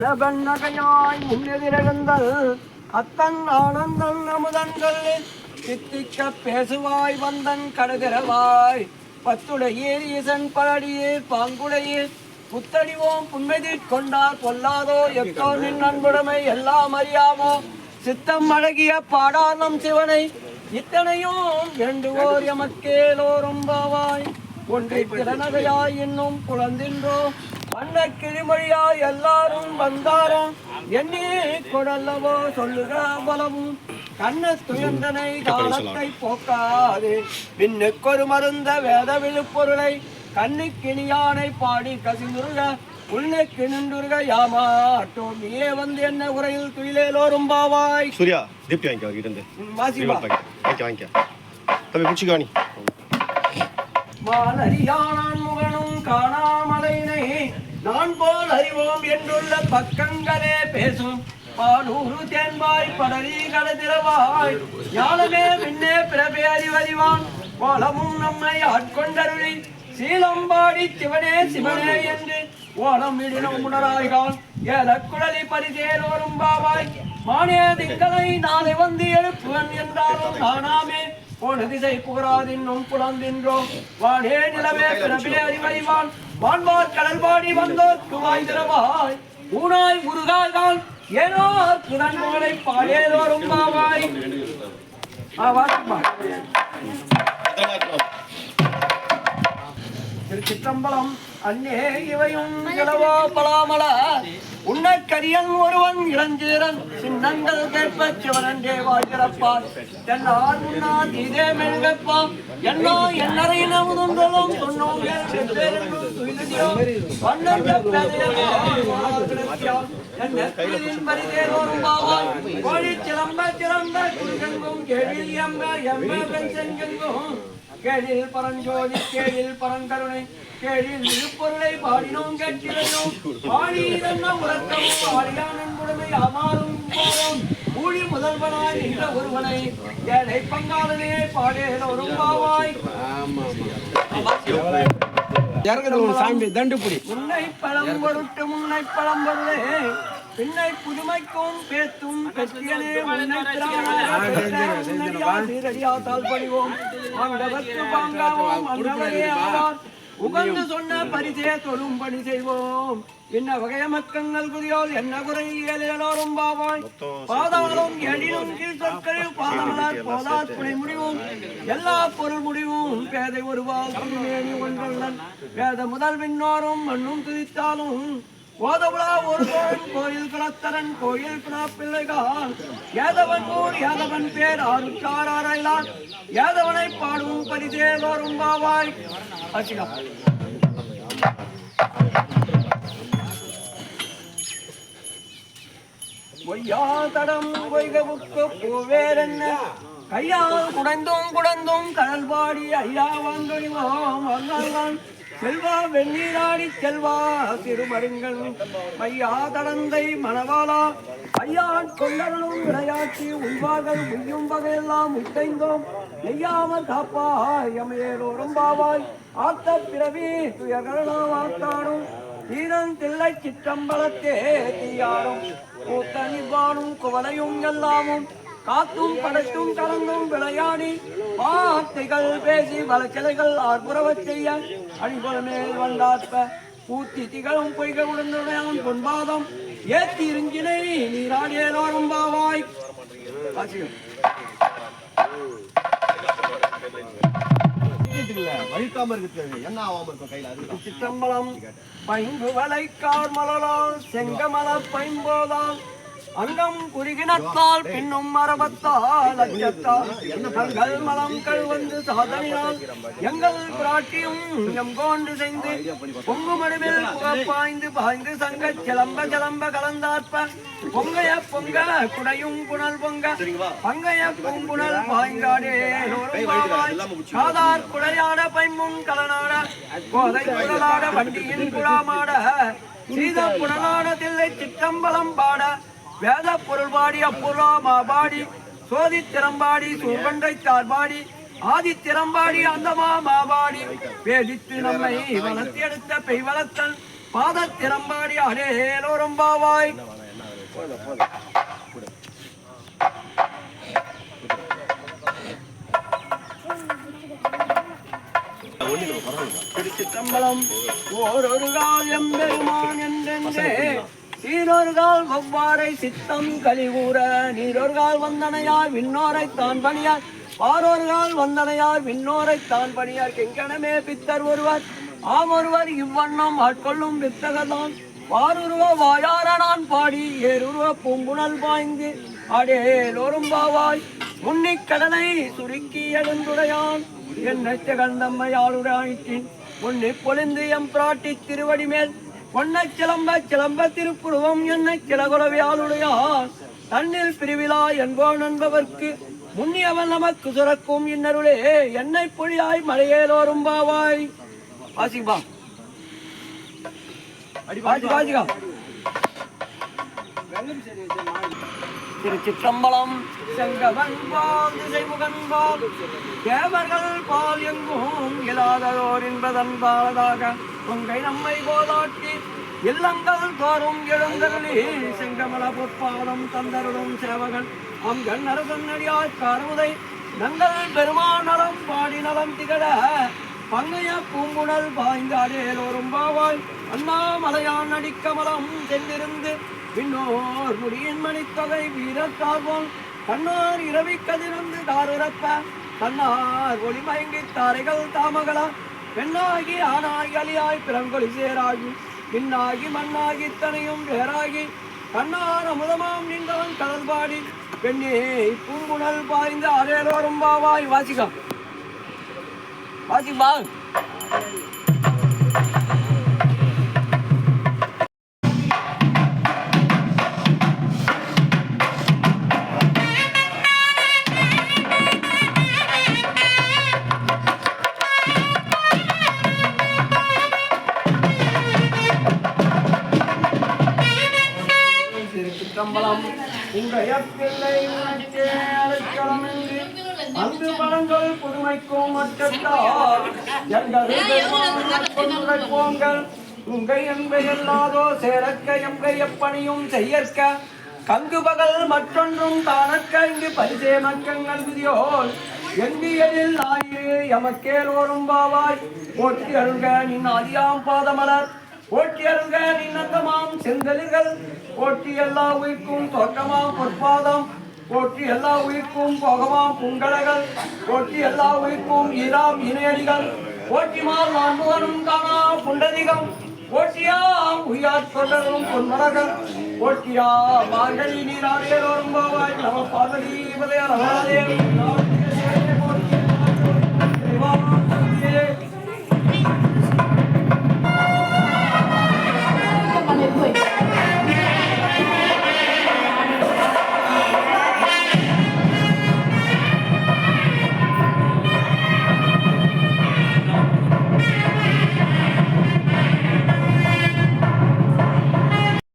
நகையாய் முன்னெதிரகங்கள் அத்தன் ஆனந்தன் அமுதன்கள் சித்திக்க பேசுவாய் வந்தன் கடுதிரவாய் பத்துடையீர் ஈசன் பழடியீர் பாங்குடையீர் புத்தடிவோம் புன்மெதிர் கொண்டார் பொல்லாதோ எத்தோ நின் அன்புடைமை எல்லாம் அறியாமோ சித்தம் அழகிய பாடானம் சிவனை இத்தனையும் வேண்டுவோர் எமக்கேலோரும் பாவாய் ஒன்றை திறனகையாய் இன்னும் புலந்தின்றோ வண்ண கிளிமொழியாய் எல்லாரும் வந்தாரும் எண்ணி கொடல்லவோ சொல்லுக பலமும் கண்ண துயந்தனை காலத்தை போக்காது பின்னுக்கொரு மருந்த வேத விழுப்பொருளை கண்ணுக்கிணியானை பாடி கசிந்துருக உன்னுக்கு நின்றுருக யாமாட்டோம் நீயே வந்து என்ன உரையில் துயிலேலோரும் பாவாய். சூர்யா தீப்தி வாங்கிக்க இருந்து வாங்கிக்க தம்பி பிடிச்சிக்காணி மாலரியானான் முகனும் காணாமலைனை நான் போல் அறிவோம் என்றுள்ள பக்கங்களே பேசும் பாலூரு தேன்பாய் படரி கடதிரவாய் ஞானமே பின்னே பிறப்பே அறிவறிவான் கோலமும் நம்மை ஆட்கொண்டருளி சீலம்பாடி சிவனே சிவனே என்று ஓலம் விடினும் உணராய்கான் ஏலக்குழலி பரிசேலோரும் பாவாய் மானே திங்களை நாளை வந்து எழுப்புவன் என்றாலும் நானாமே போன திசை புகராதின்னும் புலந்தின்றோம் வானே நிலவே பிறப்பே அறிவறிவான் வான்பார் கடல்பாடி வந்தோர் துவாய் திரவாய் ஊனாய் உருகாய்கான் ஏனோ புதன்மோனை பாடேலோரும் பாவாய். திருச்சிற்றம்பலம் அன்னே இவையும் இளவோ பலாமல உன்னக்கரியன் ஒருவன் இளஞ்சீரன் சின்னங்கள் கேட்ப சிவனன்றே வாழ்கிறப்பார் தென்னார் முன்னார் இதே மெழுகப்பா என்னோ என்னறை நமுதுன்றதும் சொன்னோம் கோழி சிலம்ப சிறந்த குருகெங்கும் கேளில் எம்ப எம்ப செங்கெங்கும் கேளில் பரஞ்சோதி கேளில் பரங்கருணை கேளில் இருப்பொருளை பாடினோம் கேட்கிறோம் பாடி இதென்ன உறக்கமும் பாடியான் குடுமை அமாறும் போவோம் ஊழி முதல்வனாய் நின்ற ஒருவனை ஏழை பங்காளனே பாடேலோரும் பாவாய். முன்னை பழம் பொருட்டு முன்னை பழம் பொருளே பின்னை புதுமைக்கும் பேத்தும் பெற்றியனே சீரடியாத்தால் படிவோம் அங்கவர்க்கு பாங்காவோம் அங்கவரே ஆவார் உகந்து சொன்ன பரிசே தொழும் பணி செய்வோம் என்ன வகைய மக்கங்கள் குதியோல் என்ன குறை ஏழோரும் பாவாய் பாதாளம் எழிலும் கீழ் சொற்களில் பாதமலர் போதாத் புனை முடிவும் எல்லா பொருள் முடிவும் பேதை ஒருவால் திருமேனி ஒன்றல்லன் வேத முதல் விண்ணோரும் மண்ணும் துதித்தாலும் ஓதவுலா ஒரு கோயில் குலத்தரன் கோயில் குலப்பிள்ளைகான் ஏதவன் ஊர் ஏதவன் பேர் ஆறுச்சாராராய்லான் ஏதவனை பாடும் பரிசேலோரும் பாவாய். பொய்யா தடம் பொய்கவுக்கு பூவேரென்ன கையால் குடைந்தும் குடந்தும் கடல் பாடி ஐயா வாங்கொழிவோம் வந்தான் செல்வா வெந்நீராடி செல்வா திருமருங்கள் மையா தடந்தை மணவாளா ஐயான் கொண்டவனும் விளையாட்டி உள்வார்கள் உய்யும் வகையெல்லாம் முட்டைந்தோம் நெய்யாமல் காப்பாய் எமையேலோரும் பாவாய் ஆத்த பிறவி துயகரணா வாத்தாடும் தீரன் தில்லை சிற்றம்பலத்தே தீயாரும் கூத்த நிவானும் குவலையும் எல்லாமும் காத்தும் படைத்தும் கலந்தும் விளையாடி வார்த்தைகள் பேசி வளச்சிலைகள் ஆர்ப்புறவச் செய்ய அடிபுறமேல் வந்தாற்ப பூத்தி திகழும் பொய்கள் உடனுடையான் பொன்பாதம் ஏத்தி இருஞ்சினை நீராடியேலோரும் பாவாய். சிற்றம்பலம் பைம்பு வளைக்கார் மலரால் செங்கமல பைம்போதால் அங்கம் குறுகினத்தால் பின்னும் மரபத்தால் அச்சத்தால் தங்கள் மலம் கழுவந்து சாதனையால் எங்கள் பிராட்டியும் எம் கோண்டு செய்து பொங்கு மடுவில் புகப்பாய்ந்து பாய்ந்து சங்க சிலம்ப சிலம்ப கலந்தாற்ப பொங்கைய பொங்க குடையும் புனல் பொங்க பங்கைய பூங்குணல் பாய்ந்தாடே காதார் குடையாட பைம்பும் கலனாட கோதை குடலாட வண்டியின் குழாமாட சீத புனலாட தில்லை சிற்றம்பலம் பாட வேத பொருள் பாடி அப்புறமா பாடி சோதி திறம்பாடி சூர்கண்டை தார்பாடி ஆதி திறம்பாடி அந்தமா மாபாடி வேதித்து நம்மை வளர்த்தி எடுத்த பெய் வளர்த்தல் பாதத்திறம்பாடி அடேலோரம்பாவாய். திருச்சிற்றம்பலம். ஓரொரு கால் எம்பெருமான் என்றென்றே சீரொரு கால் ஒவ்வாறை சித்தம் கலிகூற நீரொரு கால் வந்தனையார் விண்ணோரை தான் பணியார் பாரொரு கால் வந்தனையார் விண்ணோரை தான் பணியார் கெங்கனமே பித்தர் ஒருவர் ஆம் ஒருவர் இவ்வண்ணம் ஆட்கொள்ளும் வித்தகதான் வாருருவ வாயார நான் பாடி ஏருருவ பூம்புணல் பாய்ந்து அடேலோரும்பாவாய். முன்னிக் கடனை சுருக்கி எழுந்துடையான் என்னை கந்தம்மையாளுடாயிற்றின் உன்னை பொழிந்து எம் பிராட்டி திருவடி மேல் பொன்னை சிலம்ப சிலம்ப திருப்புருவம் என்னை சிலகுலவியாளுடையான் தன்னில் பிரிவிழா என்போன் என்பவர்க்கு முன்னியவன் நமக்கு சுரக்கும் இன்னருளே என்னை பொழியாய் மலையேலோரும்பாவாய். வாசிப்பா வாசிக்கா. திருச்சிற்றம்பலம். செங்கவன் பால் திசைமுகன் பால் தேவர்கள் பால் எங்கும் இல்லாததோர் என்பதன் பாலதாக உங்கை நம்மை போதாட்டி இல்லங்கள் தோறும் எழுந்தருளி செங்கமல பொற்பாதம் தந்தருளும் சேவகன் அங்கண் அரசன்னடியார் காரமுதை நங்கள் பெருமான் நலம் பாடி நலம் திகழ பங்கைய பூங்குணல் பாய்ந்தாடேலோரும்பாவாய். அண்ணாமலையான் அடிக்கமலம் சென்றிருந்து பின்னோர் முடியின் மணித்தொகை வீரத்தார்போல் கண்ணார் இரவி கதிர்ந்து தாருரப்ப கண்ணார் ஒளிமயங்கி தாரைகள் தாமகளா பெண்ணாகி ஆனாகி அலியாய் பிறங்கொழி சேராகி பின்னாகி மண்ணாகி தனையும் வேறாகி கண்ணார் அமுதமாம் நின்றவன் கடல்பாடி பெண்ணே பூங்குணல் பாய்ந்து அடேலோரும்பாவாய். வாசிக்கா வாசிப்பா. திருச்சிற்றம்பலம். உடைய பிள்ளை உனக்கே அழைக்கலாம் என்று அன்று பழங்கள் புதுமைக்கும் மற்றத்தால் போங்கள் உங்கை எம்பை எல்லாதோ சேரக்க எம்பை எப்பணியும் செய்யற்க கங்கு பகல் மற்றொன்றும் தானற்க இங்கு பரிசே மக்கங்கள் விதியோல் எங்கியலில் ஆயே எமக்கேலோரும்பாவாய். போற்றி அருள்க நின் ஆதியாம் பாதமலர் போற்றி அருள்க நின் அந்தமாம் செந்தலிகள் போற்றி எல்லா உயிர்க்கும் தோற்றமாம் பொற்பாதம் போற்றி எல்லா உயிர்க்கும் போகமாம் புங்கழகள் போற்றி எல்லா உயிர்க்கும் ஈராம் இணையடிகள் போற்றிமால் நான்முகனும் காணா புண்டதிகம் போற்றியாம் உய்யாற் தொடரும் பொன்மலர்கள் போற்றியா மார்கழி நீராடேலோரும்பாவாய். நம பார்வதி பதே